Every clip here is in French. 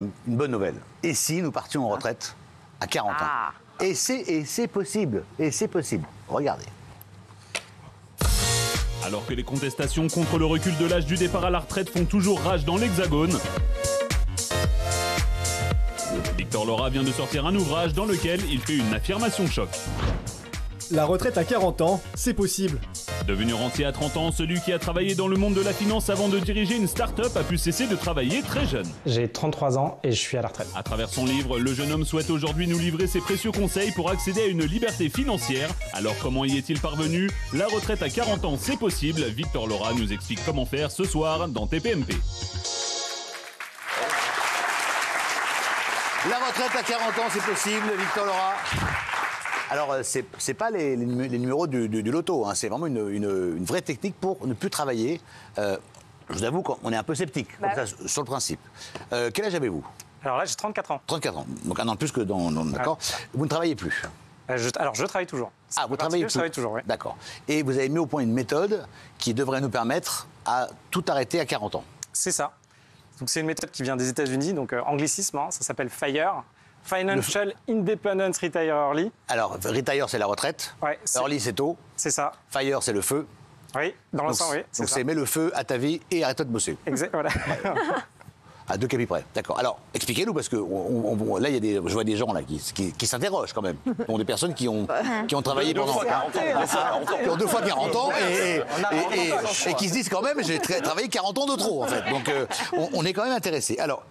Une bonne nouvelle. Et si nous partions en retraite à 40 ans? Et c'est possible. Et c'est possible. Regardez. Alors que les contestations contre le recul de l'âge du départ à la retraite font toujours rage dans l'Hexagone, Victor Laura vient de sortir un ouvrage dans lequel il fait une affirmation choc. La retraite à 40 ans, c'est possible. Devenu rentier à 30 ans, celui qui a travaillé dans le monde de la finance avant de diriger une start-up a pu cesser de travailler très jeune. J'ai 33 ans et je suis à la retraite. À travers son livre, le jeune homme souhaite aujourd'hui nous livrer ses précieux conseils pour accéder à une liberté financière. Alors comment y est-il parvenu? La retraite à 40 ans, c'est possible. Victor Laura nous explique comment faire ce soir dans TPMP. La retraite à 40 ans, c'est possible, Victor Laura. Alors, c'est pas les numéros du loto, hein. C'est vraiment une vraie technique pour ne plus travailler. Je vous avoue qu'on est un peu sceptique sur le principe. Quel âge avez-vous? Alors là, j'ai 34 ans. 34 ans, donc un an de plus que d'accord. Vous ne travaillez plus? Alors, je travaille toujours. Ah, vous travaillez toujours? Je travaille toujours, oui. D'accord. Et vous avez mis au point une méthode qui devrait nous permettre à tout arrêter à 40 ans. C'est ça. Donc, c'est une méthode qui vient des États-Unis, donc anglicisme, hein, ça s'appelle FIRE. Financial Independence Retire Early. Alors, retire, c'est la retraite. Ouais, Early, c'est tôt. C'est ça. Fire, c'est le feu. Oui, dans le sang, oui. Donc, c'est mets le feu à ta vie et arrête-toi de bosser. Exact, voilà. À 2 capis près. D'accord. Alors, expliquez-nous, parce que là, je vois des gens là, qui s'interrogent quand même. Donc, des personnes qui ont travaillé pendant 40 ans. Qui ont 2 fois 40 ans et qui se disent quand même, j'ai travaillé 40 ans de trop, en fait. Donc, on est quand même intéressés. Alors,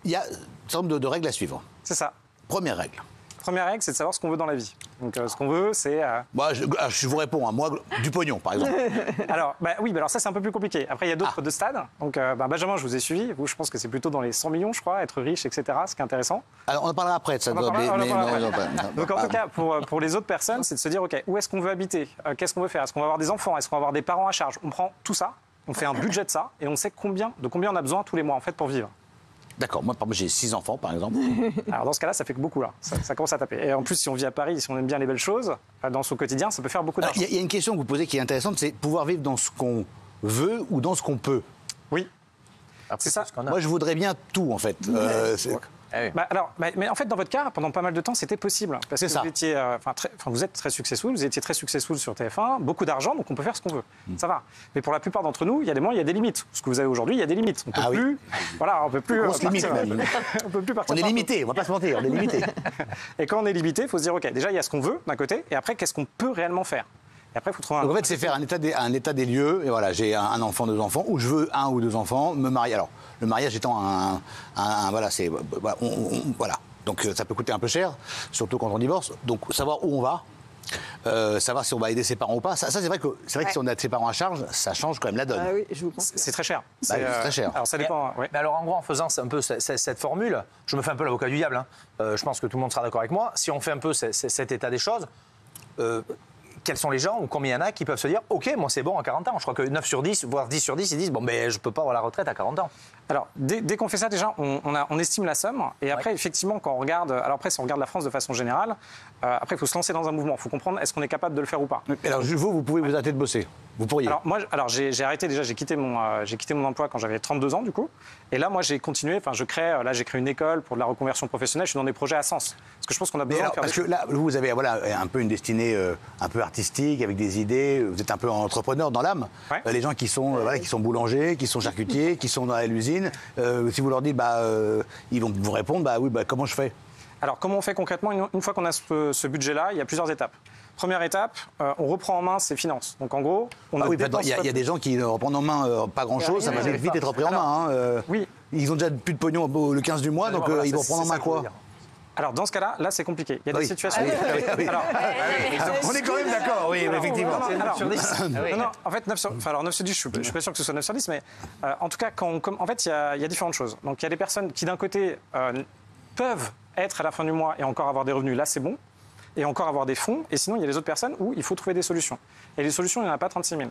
il y a un certain nombre de règles à suivre. C'est ça. Première règle. Première règle, c'est de savoir ce qu'on veut dans la vie. Donc, ce qu'on veut, c'est... Moi, je vous réponds, hein, moi, du pognon, par exemple. Alors, oui, alors ça, c'est un peu plus compliqué. Après, il y a d'autres de stades. Donc, Benjamin, je vous ai suivi. Vous, je pense que c'est plutôt dans les 100 millions, je crois, être riche, etc., ce qui est intéressant. Alors, on en parlera après de ça. Donc, en tout cas, pour les autres personnes, c'est de se dire, OK, où est-ce qu'on veut habiter? Qu'est-ce qu'on veut faire? Est-ce qu'on va avoir des enfants? Est-ce qu'on va avoir des parents à charge? On prend tout ça, on fait un budget de ça, et on sait de combien on a besoin tous les mois, en fait, pour vivre. D'accord, moi j'ai 6 enfants par exemple. Alors dans ce cas-là, ça fait que beaucoup là, ça commence à taper. Et en plus, si on vit à Paris, si on aime bien les belles choses, dans son quotidien, ça peut faire beaucoup d'argent. Il y a une question que vous posez qui est intéressante, c'est pouvoir vivre dans ce qu'on veut ou dans ce qu'on peut. Oui, c'est ça. Moi je voudrais bien tout en fait. Mais en fait, dans votre cas, pendant pas mal de temps, c'était possible. Parce que vous étiez, vous êtes très successful, vous étiez très successful sur TF1, beaucoup d'argent, donc on peut faire ce qu'on veut. Ça va. Mais pour la plupart d'entre nous, il y a des moments, il y a des limites. Ce que vous avez aujourd'hui, il y a des limites. On peut plus. Voilà, on peut plus. On peut plus partir. On est limité, on va pas se mentir, on est limité. Et quand on est limité, il faut se dire, OK, déjà, il y a ce qu'on veut d'un côté, et après, qu'est-ce qu'on peut réellement faire? Et après, il faut trouver Donc en fait, c'est faire un état des lieux. Et voilà, j'ai un enfant, 2 enfants, ou je veux 1 ou 2 enfants, me marier. Alors, le mariage étant voilà, c'est voilà. Donc ça peut coûter un peu cher, surtout quand on divorce. Donc savoir où on va, savoir si on va aider ses parents ou pas. Ça c'est vrai que si on a ses parents à charge, ça change quand même la donne. Ah oui, je vous pense. C'est très cher. C'est très cher. Alors ça dépend. Mais alors en gros, en faisant un peu cette formule, je me fais un peu l'avocat du diable. Hein. Je pense que tout le monde sera d'accord avec moi. Si on fait un peu cet état des choses. Quels sont les gens ou combien il y en a qui peuvent se dire OK, moi c'est bon à 40 ans. Je crois que 9 sur 10, voire 10 sur 10, ils disent bon, mais je peux pas avoir la retraite à 40 ans. Alors, dès qu'on fait ça, déjà, on estime la somme. Et après, effectivement, quand on regarde... Alors après, si on regarde la France de façon générale, après, il faut se lancer dans un mouvement. Il faut comprendre, est-ce qu'on est capable de le faire ou pas? Alors, vous pouvez vous arrêter de bosser. Vous pourriez. Alors, moi, j'ai arrêté déjà, j'ai quitté mon emploi quand j'avais 32 ans, du coup. Et là, moi, j'ai continué, j'ai créé une école pour de la reconversion professionnelle. Je suis dans des projets à sens. Parce que je pense qu'on a besoin de faire parce que là, vous avez un peu une destinée un peu artistique, avec des idées. Vous êtes un peu entrepreneur dans l'âme. Ouais. Les gens qui sont boulangers, qui sont charcutiers, qui sont dans l'usine, si vous leur dites, ils vont vous répondre, comment je fais? Alors, comment on fait concrètement? Une fois qu'on a ce budget-là, il y a plusieurs étapes. Première étape, on reprend en main ses finances. Donc, en gros, il y a des gens qui reprennent en main pas grand-chose, ça va vite être repris en main. Oui. Ils ont déjà plus de pognon le 15 du mois, donc ils vont prendre en main quoi? Alors, dans ce cas-là, c'est compliqué. Il y a des situations... On est quand même d'accord, oui, effectivement. C'est 9 sur 10. Non, en fait, 9 sur 10, je ne suis pas sûr que ce soit 9 sur 10, mais en tout cas, en fait, il y a différentes choses. Donc, il y a des personnes qui, d'un côté, peuvent être à la fin du mois et encore avoir des revenus. Là, c'est bon. Et encore avoir des fonds. Et sinon, il y a les autres personnes où il faut trouver des solutions. Et les solutions, il n'y en a pas 36 000.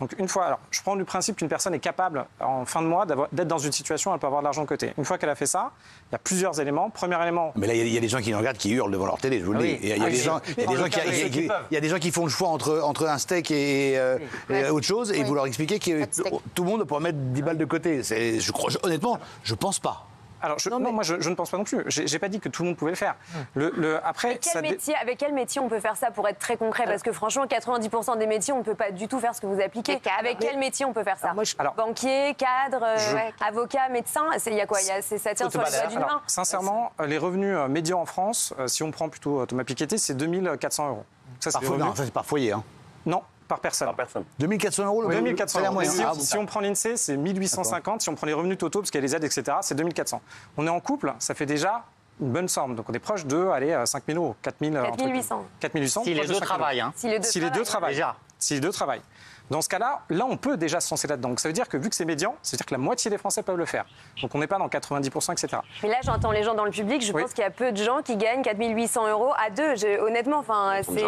Donc une fois, alors je prends du principe qu'une personne est capable en fin de mois d'être dans une situation où elle peut avoir de l'argent de côté. Une fois qu'elle a fait ça, il y a plusieurs éléments. Premier élément. Mais là, il y a des gens qui nous regardent, qui hurlent devant leur télé, je vous le dis. Il y a des gens qui font le choix entre un steak et autre chose, et vous leur expliquez que tout le monde pourra mettre 10 balles de côté. Honnêtement, je pense pas. Alors, moi, je ne pense pas non plus. J'ai pas dit que tout le monde pouvait le faire. Après, avec quel métier on peut faire ça pour être très concret? Parce que franchement, 90% des métiers, on ne peut pas du tout faire ce que vous appliquez. Avec quel métier on peut faire ça? Banquier, cadre, avocat, médecin, il y a quoi? Ça tient sur les doigts d'une main. Sincèrement, les revenus médians en France, si on prend plutôt Thomas Piketty, c'est 2 400 euros. Ça, c'est par foyer. Hein. Non. Par personne. 2400 euros le 2400 euros. moyen. Si on prend l'INSEE, c'est 1850. Si on prend les revenus totaux, parce qu'il y a les aides, etc., c'est 2400. On est en couple, ça fait déjà une bonne somme. Donc on est proche de 5 000 euros. 4800. 4800. Si les deux travaillent. Hein. Si les deux travaillent. Déjà. Si les deux travaillent. Dans ce cas-là, on peut déjà se lancer là-dedans. Donc ça veut dire que vu que c'est médian, c'est-à-dire que la moitié des Français peuvent le faire. Donc on n'est pas dans 90%, etc. Mais là, j'entends les gens dans le public, je pense qu'il y a peu de gens qui gagnent 4 800 euros à deux. Honnêtement, c'est...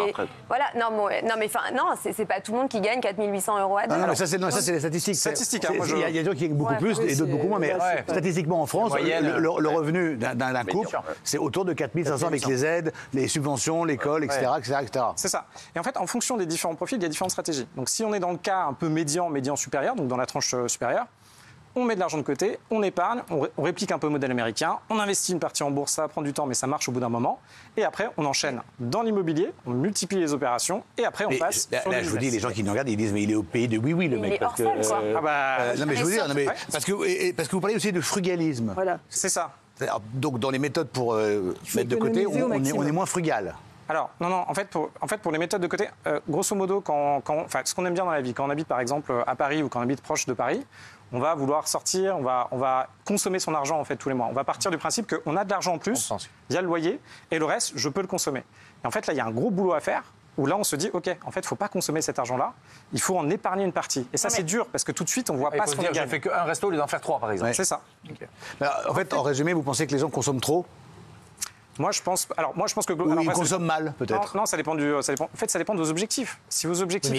Voilà, non, c'est pas tout le monde qui gagne 4 800 euros à deux. Non, ça c'est les statistiques. Il y a des gens qui gagnent beaucoup plus et d'autres beaucoup moins. Mais statistiquement, en France, le revenu d'un couple, c'est autour de 4 500 avec les aides, les subventions, l'école, etc. C'est ça. Et en fait, en fonction des différents profils, il y a différentes stratégies. Donc si on est dans le cas un peu médian supérieur, donc dans la tranche supérieure, on met de l'argent de côté, on épargne, on réplique un peu le modèle américain, on investit une partie en bourse, ça prend du temps mais ça marche au bout d'un moment, et après on enchaîne dans l'immobilier, on multiplie les opérations, et après on passe sur là, je vous dis, les gens qui nous regardent, ils disent mais il est au pays de oui, le mec. Parce que, non mais je veux dire, parce que vous parlez aussi de frugalisme. Voilà. C'est ça. Donc dans les méthodes pour mettre de côté, on est moins frugal. Alors, non, en fait, pour les méthodes de côté, grosso modo, ce qu'on aime bien dans la vie, quand on habite par exemple à Paris ou quand on habite proche de Paris, on va vouloir sortir, on va consommer son argent en fait tous les mois. On va partir du principe qu'on a de l'argent en plus, il y a le loyer, et le reste, je peux le consommer. Et en fait, là, il y a un gros boulot à faire, où là, on se dit, OK, en fait, il ne faut pas consommer cet argent-là, il faut en épargner une partie. Et ça, c'est dur, parce que tout de suite, on ne voit pas ce qu'on gagne. Je fais qu'un resto au lieu d'en faire 3, par exemple. Ouais. C'est ça. Okay. En fait, en résumé, vous pensez que les gens consomment trop ? Moi, je pense que... Ou ils consomment mal, peut-être. Non, ça dépend en fait, ça dépend de vos objectifs. Si vos objectifs...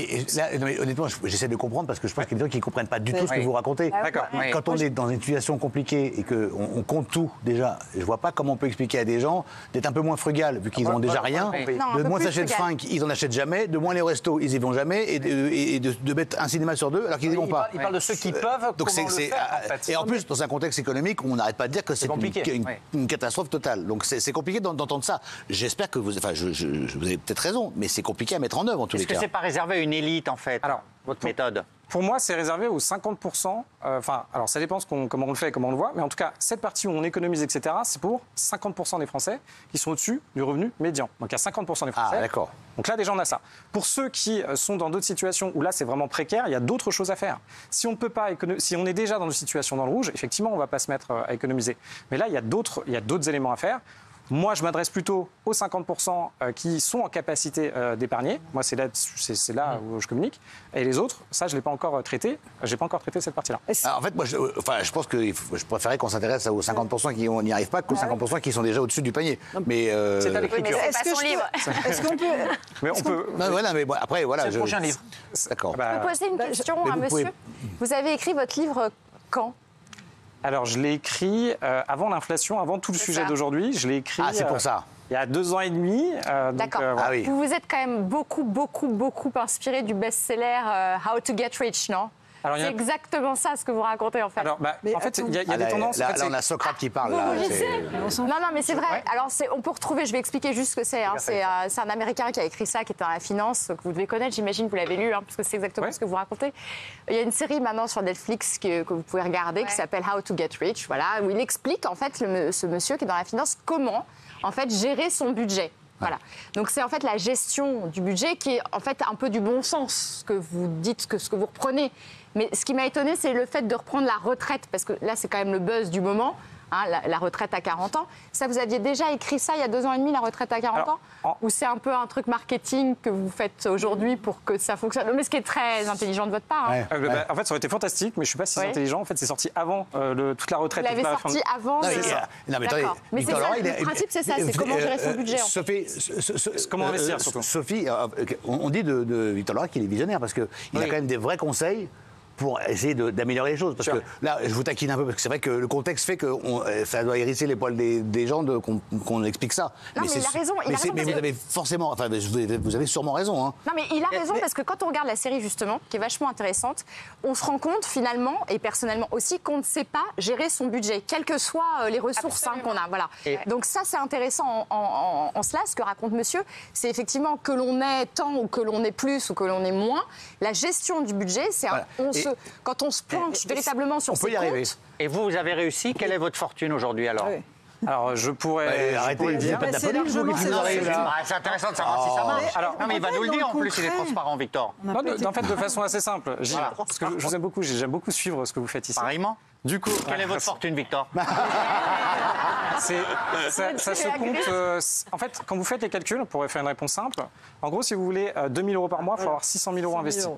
Mais honnêtement, j'essaie de comprendre, parce que je pense qu'il y a des gens qui ne comprennent pas du tout ce que vous racontez. D'accord. Quand on est dans une situation compliquée et qu'on compte tout, déjà, je ne vois pas comment on peut expliquer à des gens d'être un peu moins frugal, vu qu'ils n'ont déjà rien, de moins s'acheter de fringues, ils n'en achètent jamais, de moins les restos, ils n'y vont jamais, et de mettre un cinéma sur deux, alors qu'ils n'y vont pas. Il parle de ceux qui peuvent, donc comment le faire, en fait. Et en plus, dans un contexte économique, on n'arrête pas de dire que c'est une catastrophe totale. Donc c'est compliqué d'entendre ça. J'espère que vous avez peut-être raison, mais c'est compliqué à mettre en œuvre en tous les cas. Est-ce que c'est pas réservé à une élite en fait, votre méthode? Pour moi, c'est réservé aux 50%. Alors ça dépend comment on le fait et comment on le voit, mais en tout cas, cette partie où on économise, etc., c'est pour 50% des Français qui sont au-dessus du revenu médian. Donc il y a 50% des Français. Ah, d'accord. Donc là, déjà, on a ça. Pour ceux qui sont dans d'autres situations où là, c'est vraiment précaire, il y a d'autres choses à faire. Si on peut pas si on est déjà dans une situation dans le rouge, effectivement, on ne va pas se mettre à économiser. Mais là, il y a d'autres éléments à faire. Moi, je m'adresse plutôt aux 50% qui sont en capacité d'épargner. Moi, c'est là où je communique. Et les autres, ça, je ne l'ai pas encore traité. Je n'ai pas encore traité cette partie-là. En fait, moi, je pense que je préférais qu'on s'intéresse aux 50% qui n'y arrivent pas qu'aux 50% qui sont déjà au-dessus du panier. Mais c'est à l'écriture. C'est pas son livre. Est-ce qu'on peut... Mais on peut... mais bon, après, voilà. C'est le prochain livre. D'accord. Je peux poser une question à monsieur. Vous avez écrit votre livre quand ? Alors, je l'ai écrit avant l'inflation, avant tout le sujet d'aujourd'hui. Je l'ai écrit... Ah, c'est pour ça. Il y a 2 ans et demi. D'accord. Ah oui. Vous vous êtes quand même beaucoup inspiré du best-seller How to Get Rich, non ? C'est exactement ça ce que vous racontez en fait. Alors, en fait, il y a des tendances. Là, on a Socrate qui parle. Là, non, mais c'est vrai. Alors, on peut retrouver, je vais expliquer juste ce que c'est. Hein. C'est un Américain qui a écrit ça, qui est dans la finance, que vous devez connaître, j'imagine, vous l'avez lu, parce que c'est exactement ce que vous racontez. Il y a une série maintenant sur Netflix que vous pouvez regarder qui s'appelle How to Get Rich, où il explique en fait, ce monsieur qui est dans la finance, comment en fait gérer son budget. Voilà. Donc c'est en fait la gestion du budget qui est en fait un peu du bon sens, ce que vous dites, ce que vous reprenez. Mais ce qui m'a étonné, c'est le fait de reprendre la retraite, parce que là, c'est quand même le buzz du moment, la retraite à 40 ans. Ça, vous aviez déjà écrit ça il y a 2 ans et demi, la retraite à 40 ans Ou c'est un peu un truc marketing que vous faites aujourd'hui pour que ça fonctionne? Mais ce qui est très intelligent de votre part. En fait, ça aurait été fantastique, mais je ne suis pas si intelligent. En fait, c'est sorti avant toute la retraite. Vous l'avez sorti avant. Non, mais attendez. Mais c'est ça, le principe, c'est ça, c'est comment gérer son budget. Comment investir, surtout. Sophie, on dit de Victor Lorat qu'il est visionnaire, parce qu'il a quand même des vrais conseils pour essayer d'améliorer les choses. Parce que là, je vous taquine un peu, parce que c'est vrai que le contexte fait que ça doit hérisser les poils des gens qu'on explique ça. Non, mais il a raison. Mais vous avez forcément, enfin, vous avez sûrement raison. Hein. Non, mais il a raison, parce que quand on regarde la série, justement, qui est vachement intéressante, on se rend compte, finalement, et personnellement aussi, qu'on ne sait pas gérer son budget, quelles que soient les ressources qu'on a. Voilà. Donc ça, c'est intéressant en cela, ce que raconte monsieur, c'est effectivement que l'on ait tant ou que l'on ait plus ou que l'on ait moins, la gestion du budget, c'est quand on se planche véritablement sur ses comptes. Et vous avez réussi. Quelle est votre fortune aujourd'hui alors? Alors, je pourrais. Arrêtez, le dire. c'est largement, c'est intéressant de savoir si ça marche. Alors, non, mais il va nous le dire en plus, il est transparent, Victor. En fait, de façon assez simple. Parce que je vous aime beaucoup, j'aime beaucoup suivre ce que vous faites ici. Pareillement. Du coup, quelle est votre fortune, Victor? Ça se compte. En fait, quand vous faites les calculs, pour faire une réponse simple, en gros, si vous voulez 2 000 € par mois, il faut avoir 600 000 € investis.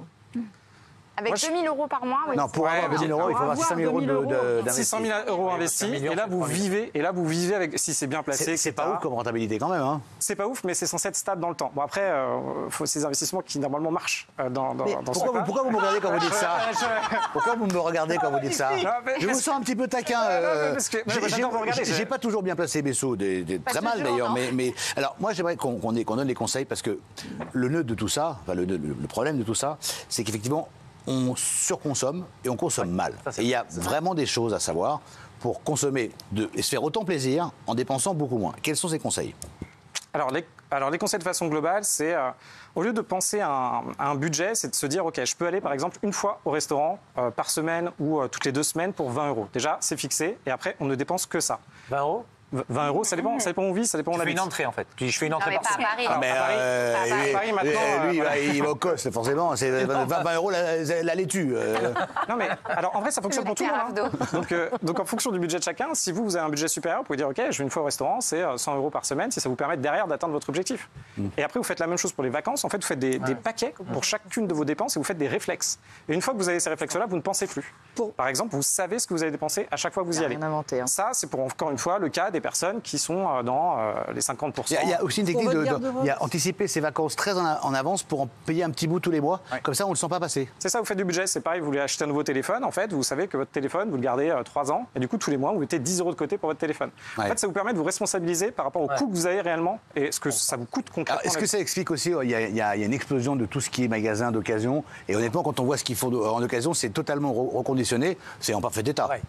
Avec 2 000 € par mois, oui. Non, pour avoir 2 000 €, il faut avoir 600 000 € d'investissement. 600 000 € investis, et là, vous vivez avec, si c'est bien placé, c'est pas ouf comme rentabilité quand même. Hein. C'est pas ouf, mais c'est censé être stable dans le temps. Bon, après, il faut ces investissements qui, normalement, marchent dans pourquoi vous me regardez quand vous dites ça? Pourquoi vous me regardez quand vous dites ça? Je vous sens un petit peu taquin. J'ai pas toujours bien placé mes sous, très mal d'ailleurs. Mais alors, moi, j'aimerais qu'on donne des conseils, parce que le nœud de tout ça, enfin, le problème de tout ça, c'est qu'effectivement, on surconsomme et on consomme mal. Et il y a vraiment des choses à savoir pour consommer et se faire autant plaisir en dépensant beaucoup moins. Quels sont ces conseils? Alors, les conseils de façon globale, c'est au lieu de penser à un budget, c'est de se dire, OK, je peux aller par exemple une fois au restaurant par semaine ou toutes les 2 semaines pour 20 €. Déjà, c'est fixé et après, on ne dépense que ça. 20 €? 20 €, ça dépend où on vit, ça dépend où on habite. Je fais une entrée en fait. Je fais une entrée par semaine. Pas à Paris. Paris maintenant. Lui, il va au coste, forcément. C'est 20 € la laitue. Non, mais alors en vrai, ça fonctionne pour tout le monde. Hein. Donc en fonction du budget de chacun, si vous avez un budget supérieur, vous pouvez dire, OK, je vais une fois au restaurant, c'est 100 € par semaine, si ça vous permet derrière d'atteindre votre objectif. Et après, vous faites la même chose pour les vacances. En fait, vous faites des paquets pour chacune de vos dépenses et vous faites des réflexes. Et une fois que vous avez ces réflexes-là, vous ne pensez plus. Par exemple, vous savez ce que vous allez dépenser à chaque fois que vous y allez. Ça, c'est pour encore une fois le cas des personnes qui sont dans les 50%. Il y a aussi une technique il y a anticiper ses vacances très en avance pour en payer un petit bout tous les mois. Ouais. Comme ça, on ne le sent pas passer. C'est ça, vous faites du budget. C'est pareil, vous voulez acheter un nouveau téléphone. En fait, vous savez que votre téléphone, vous le gardez 3 ans. Et du coup, tous les mois, vous mettez 10 € de côté pour votre téléphone. Ouais. En fait, ça vous permet de vous responsabiliser par rapport au coût que vous avez réellement et ce que ça vous coûte concrètement. Est-ce que ça explique aussi, il y a une explosion de tout ce qui est magasin d'occasion. Et honnêtement, quand on voit ce qu'ils font en occasion, c'est totalement reconditionné. C'est en parfait état. Ouais.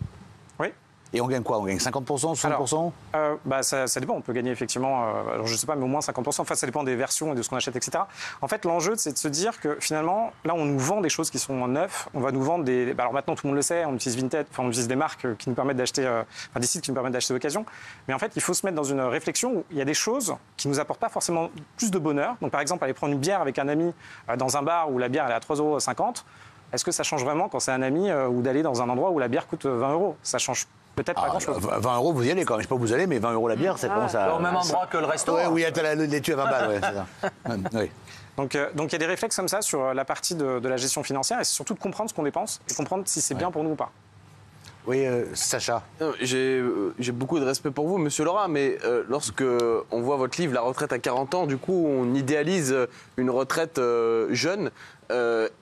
Oui. Et on gagne quoi? On gagne 50%, 60%? Ça dépend. On peut gagner effectivement, alors je ne sais pas, mais au moins 50%. Enfin, ça dépend des versions et de ce qu'on achète, etc. En fait, l'enjeu, c'est de se dire que finalement, là, on nous vend des choses qui sont neuves. On va nous vendre des. Alors maintenant, tout le monde le sait, on utilise Vinted, on utilise des marques qui nous permettent d'acheter, des sites qui nous permettent d'acheter d'occasion. Mais en fait, il faut se mettre dans une réflexion où il y a des choses qui ne nous apportent pas forcément plus de bonheur. Donc, par exemple, aller prendre une bière avec un ami dans un bar où la bière elle est à 3,50 €. Est-ce que ça change vraiment quand c'est un ami ou d'aller dans un endroit où la bière coûte 20 €? Ça change peut-être pas grand-chose. 20 € vous y allez quand même. Je sais pas où vous allez, mais 20 € la bière, ça commence à... Au même endroit que le resto. Oui, il y a la laitue à 20 balles, ouais, c'est ça. Oui. Donc il y a des réflexes comme ça sur la partie de la gestion financière et c'est surtout de comprendre ce qu'on dépense et comprendre si c'est bien pour nous ou pas. Oui, Sacha. J'ai beaucoup de respect pour vous, Monsieur Laura, mais lorsque on voit votre livre, La retraite à 40 ans, du coup, on idéalise une retraite jeune.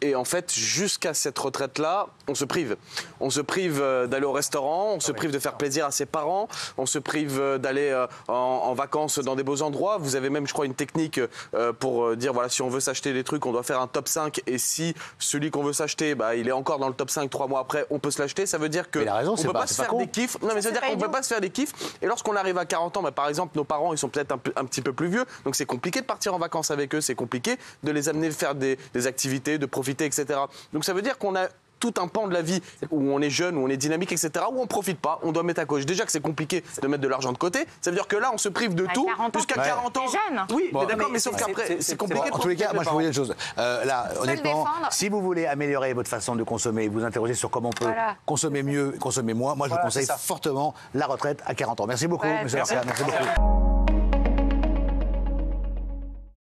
Et en fait, jusqu'à cette retraite-là, on se prive. On se prive d'aller au restaurant, on se prive de faire plaisir à ses parents, on se prive d'aller en vacances dans des beaux endroits. Vous avez même, je crois, une technique pour dire, voilà, si on veut s'acheter des trucs, on doit faire un top 5. Et si celui qu'on veut s'acheter, il est encore dans le top 5 3 mois après, on peut se l'acheter. Ça veut dire qu'on ne peut pas se faire des kiffs. Non, mais ça veut dire qu'on ne peut pas se faire des kiffs. Et lorsqu'on arrive à 40 ans, par exemple, nos parents, ils sont peut-être un petit peu plus vieux. Donc c'est compliqué de partir en vacances avec eux. C'est compliqué de les amener faire des activités, de profiter, etc. Donc ça veut dire qu'on a tout un pan de la vie où on est jeune, où on est dynamique, etc., où on ne profite pas, on doit mettre à gauche. Déjà que c'est compliqué de mettre de l'argent de côté, ça veut dire que là, on se prive de tout jusqu'à 40 ans. Jeune. Oui, mais d'accord, mais sauf qu'après, c'est compliqué. En tous les cas, moi, je vous dis une chose. Là, honnêtement, si vous voulez améliorer votre façon de consommer, vous interroger sur comment on peut consommer mieux, consommer moins, moi, je vous conseille fortement la retraite à 40 ans. Merci beaucoup, monsieur Arca. Merci beaucoup.